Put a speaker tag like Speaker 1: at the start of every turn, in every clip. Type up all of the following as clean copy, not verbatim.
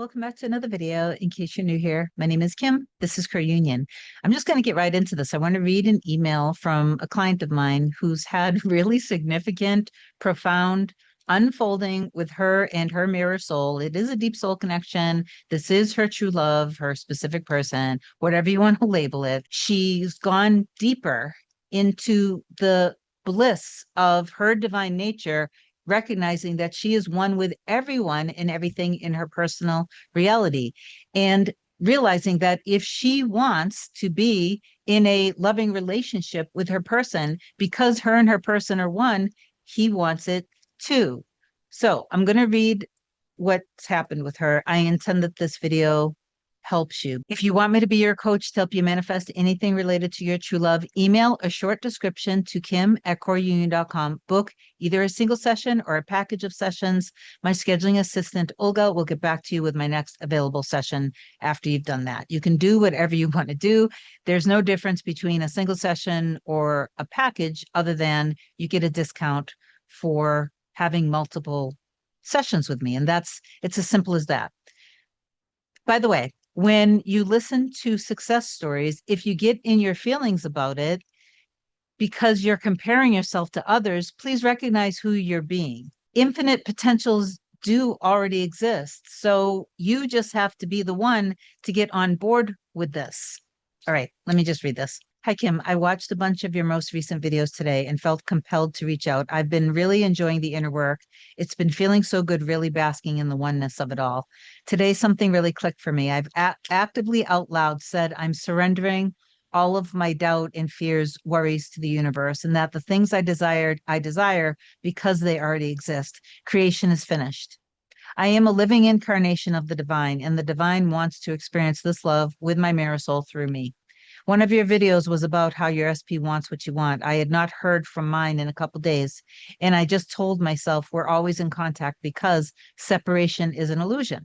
Speaker 1: Welcome back to another video. In case you're new here, my name is Kim. This is Career Union. I'm just going to get right into this. I want to read an email from a client of mine who's had really significant, profound unfolding with her and her mirror soul. It is a deep soul connection. This is her true love, her specific person, whatever you want to label it. She's gone deeper into the bliss of her divine nature, recognizing that she is one with everyone and everything in her personal reality, and realizing that if she wants to be in a loving relationship with her person, because her and her person are one, he wants it too. So I'm going to read what's happened with her. I intend that this video helps you. If you want me to be your coach to help you manifest anything related to your true love, email a short description to kim@coreunion.com. Book either a single session or a package of sessions. My scheduling assistant, Olga, will get back to you with my next available session after you've done that. You can do whatever you want to do. There's no difference between a single session or a package other than you get a discount for having multiple sessions with me. And it's as simple as that. By the way, when you listen to success stories, if you get in your feelings about it because you're comparing yourself to others, please recognize who you're being. Infinite potentials do already exist. So you just have to be the one to get on board with this. All right, let me just read this. Hi, Kim. I watched a bunch of your most recent videos today and felt compelled to reach out. I've been really enjoying the inner work. It's been feeling so good, really basking in the oneness of it all. Today, something really clicked for me. I've actively out loud said, I'm surrendering all of my doubt and fears, worries to the universe, and that the things I desire because they already exist. Creation is finished. I am a living incarnation of the divine, and the divine wants to experience this love with my mirror soul through me. One of your videos was about how your SP wants what you want. I had not heard from mine in a couple days, and I just told myself we're always in contact because separation is an illusion.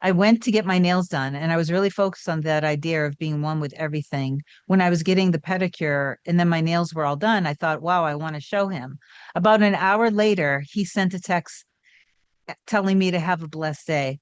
Speaker 1: I went to get my nails done, and I was really focused on that idea of being one with everything. When I was getting the pedicure and then my nails were all done, I thought, wow, I want to show him. About an hour later, he sent a text telling me to have a blessed day.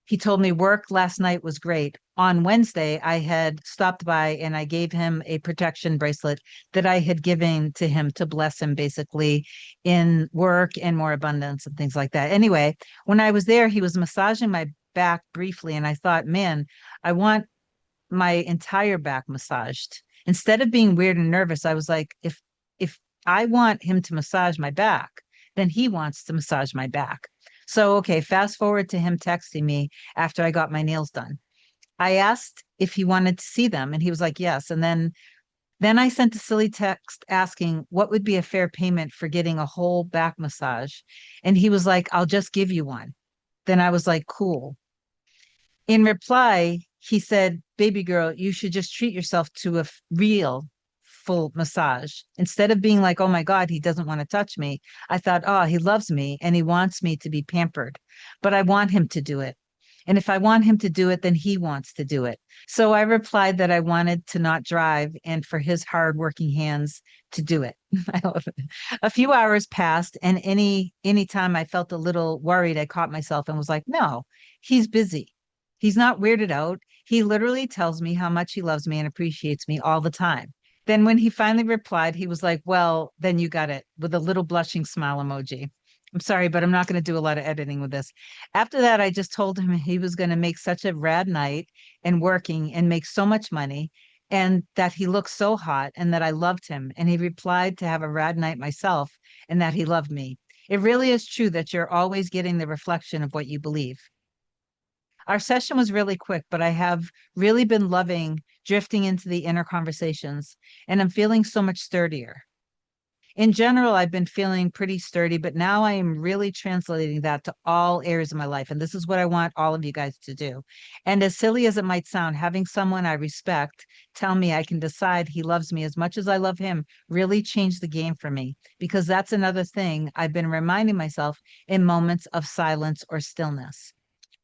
Speaker 1: He told me work last night was great. On Wednesday, I had stopped by and I gave him a protection bracelet that I had given to him to bless him basically in work and more abundance and things like that. Anyway, when I was there, he was massaging my back briefly, and I thought, man, I want my entire back massaged. Instead of being weird and nervous, I was like, if I want him to massage my back, then he wants to massage my back. So, okay, fast forward to him texting me after I got my nails done. I asked if he wanted to see them, and he was like, yes. And then I sent a silly text asking what would be a fair payment for getting a whole back massage. And he was like, I'll just give you one. Then I was like, cool. In reply, he said, baby girl, you should just treat yourself to a real full massage. Instead of being like, oh my God, he doesn't want to touch me, I thought, oh, he loves me and he wants me to be pampered, but I want him to do it. And if I want him to do it, then he wants to do it. So I replied that I wanted to not drive and for his hardworking hands to do it. A few hours passed, and any time I felt a little worried, I caught myself and was like, no, he's busy. He's not weirded out. He literally tells me how much he loves me and appreciates me all the time. Then when he finally replied, he was like, well, then you got it, with a little blushing smile emoji. I'm sorry, but I'm not going to do a lot of editing with this. After that, I just told him he was going to make such a rad night and working and make so much money, and that he looked so hot and that I loved him. And he replied to have a rad night myself and that he loved me. It really is true that you're always getting the reflection of what you believe. Our session was really quick, but I have really been loving drifting into the inner conversations, and I'm feeling so much sturdier. In general, I've been feeling pretty sturdy, but now I am really translating that to all areas of my life. And this is what I want all of you guys to do. And as silly as it might sound, having someone I respect tell me I can decide he loves me as much as I love him really changed the game for me, because that's another thing I've been reminding myself in moments of silence or stillness.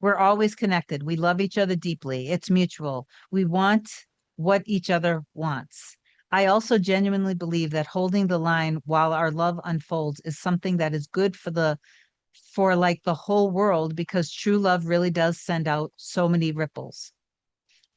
Speaker 1: We're always connected. We love each other deeply. It's mutual. We want what each other wants. I also genuinely believe that holding the line while our love unfolds is something that is good for the for like the whole world because true love really does send out so many ripples.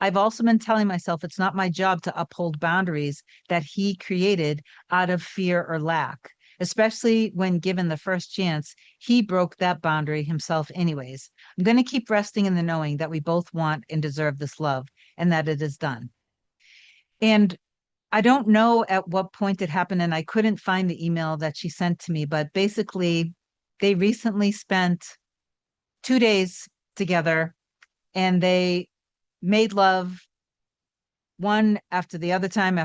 Speaker 1: I've also been telling myself it's not my job to uphold boundaries that he created out of fear or lack, especially when given the first chance, he broke that boundary himself, anyways. I'm going to keep resting in the knowing that we both want and deserve this love and that it is done. And I don't know at what point it happened, and I couldn't find the email that she sent to me, but basically, they recently spent 2 days together and they made love one after the other time.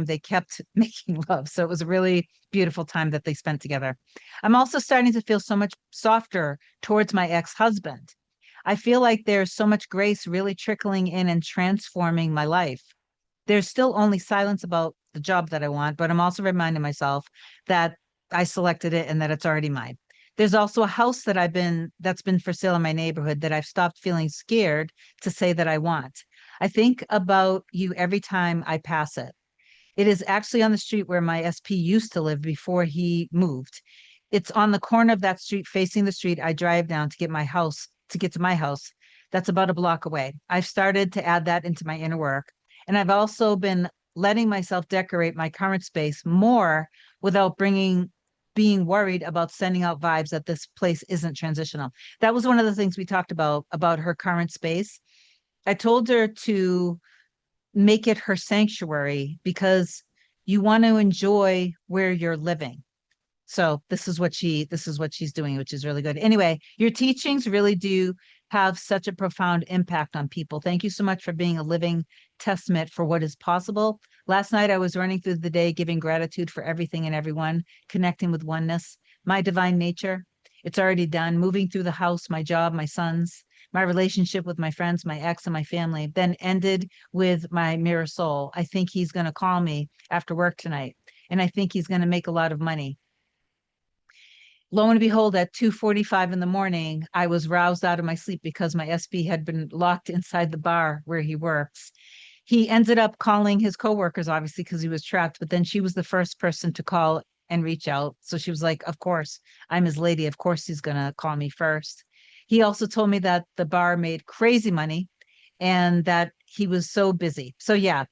Speaker 1: They kept making love. So it was a really beautiful time that they spent together. I'm also starting to feel so much softer towards my ex-husband. I feel like there's so much grace really trickling in and transforming my life. There's still only silence about the job that I want, but I'm also reminding myself that I selected it and that it's already mine. There's also a house that's been for sale in my neighborhood that I've stopped feeling scared to say that I want. I think about you every time I pass it. It is actually on the street where my SP used to live before he moved. It's on the corner of that street, facing the street I drive down to get to my house. That's about a block away. I've started to add that into my inner work. And I've also been letting myself decorate my current space more without being worried about sending out vibes that this place isn't transitional. That was one of the things we talked about her current space. I told her to make it her sanctuary because you want to enjoy where you're living. So this is what she's doing, which is really good. Anyway, your teachings really do have such a profound impact on people. Thank you so much for being a living testament for what is possible. Last night I was running through the day giving gratitude for everything and everyone, connecting with oneness, my divine nature. It's already done. Moving through the house, my job, my sons, my relationship with my friends, my ex, and my family, then ended with my mirror soul. I think he's going to call me after work tonight, and I think he's going to make a lot of money. Lo and behold, at 2:45 in the morning, I was roused out of my sleep because my SP had been locked inside the bar where he works. He ended up calling his coworkers, obviously, because he was trapped, but then she was the first person to call and reach out. So she was like, of course, I'm his lady. Of course, he's going to call me first. He also told me that the bar made crazy money and that he was so busy. So, yeah,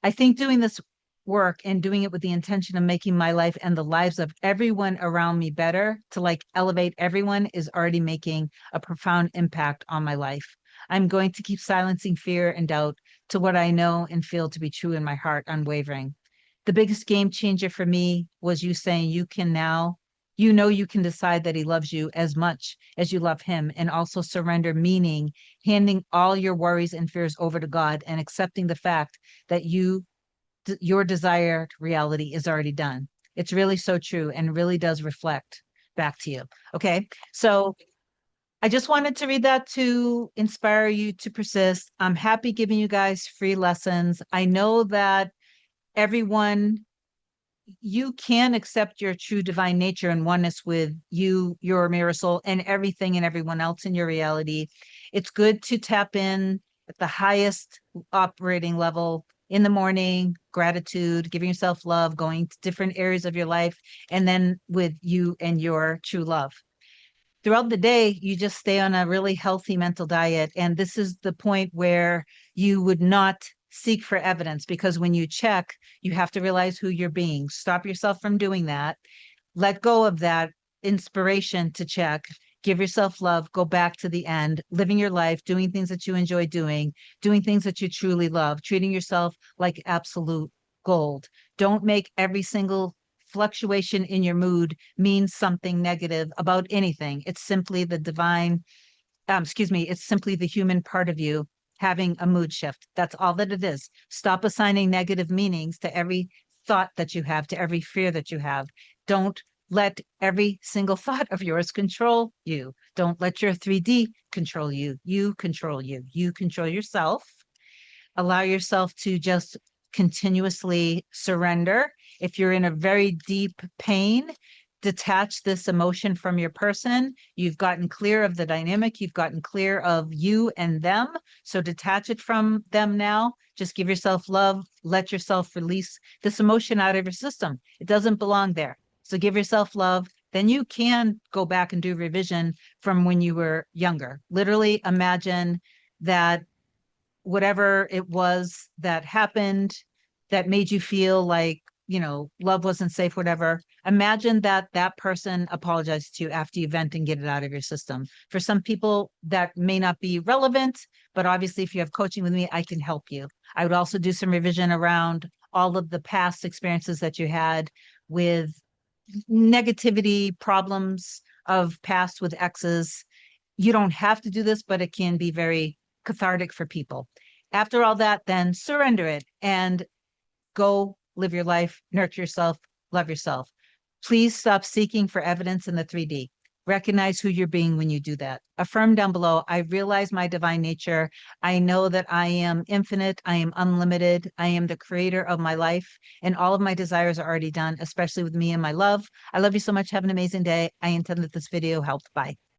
Speaker 1: I think doing this work and doing it with the intention of making my life and the lives of everyone around me better to like elevate everyone is already making a profound impact on my life. I'm going to keep silencing fear and doubt to what I know and feel to be true in my heart, unwavering. The biggest game changer for me was you saying you can now, you know, you can decide that he loves you as much as you love him and also surrender, meaning handing all your worries and fears over to God and accepting the fact that your desired reality is already done. It's really so true and really does reflect back to you. Okay. So I just wanted to read that to inspire you to persist. I'm happy giving you guys free lessons. I know that everyone, you can accept your true divine nature and oneness with you, your mirror soul, and everything and everyone else in your reality. It's good to tap in at the highest operating level in the morning, gratitude, giving yourself love, going to different areas of your life, and then with you and your true love throughout the day, you just stay on a really healthy mental diet. And this is the point where you would not seek for evidence because when you check, you have to realize who you're being. Stop yourself from doing that. Let go of that inspiration to check. Give yourself love, go back to the end, living your life, doing things that you enjoy doing things that you truly love, treating yourself like absolute gold. Don't make every single fluctuation in your mood means something negative about anything. It's simply the divine, it's simply the human part of you having a mood shift. That's all that it is. Stop assigning negative meanings to every thought that you have, to every fear that you have. Don't let every single thought of yours control you. Don't let your 3D control you. You control you. You control yourself. Allow yourself to just continuously surrender. If you're in a very deep pain, detach this emotion from your person. You've gotten clear of the dynamic, you've gotten clear of you and them. So detach it from them now. Just give yourself love, let yourself release this emotion out of your system. It doesn't belong there. So give yourself love, then you can go back and do revision from when you were younger. Literally imagine that whatever it was that happened that made you feel like, love wasn't safe, whatever. Imagine that that person apologized to you after you vent and get it out of your system. For some people, that may not be relevant, but obviously, if you have coaching with me, I can help you. I would also do some revision around all of the past experiences that you had with negativity, problems of past with exes. You don't have to do this, but it can be very cathartic for people. After all that, then surrender it and go live your life, nurture yourself, love yourself. Please stop seeking for evidence in the 3D. Recognize who you're being when you do that. Affirm down below, I realize my divine nature. I know that I am infinite. I am unlimited. I am the creator of my life, and all of my desires are already done, especially with me and my love. I love you so much. Have an amazing day. I intend that this video helped. Bye.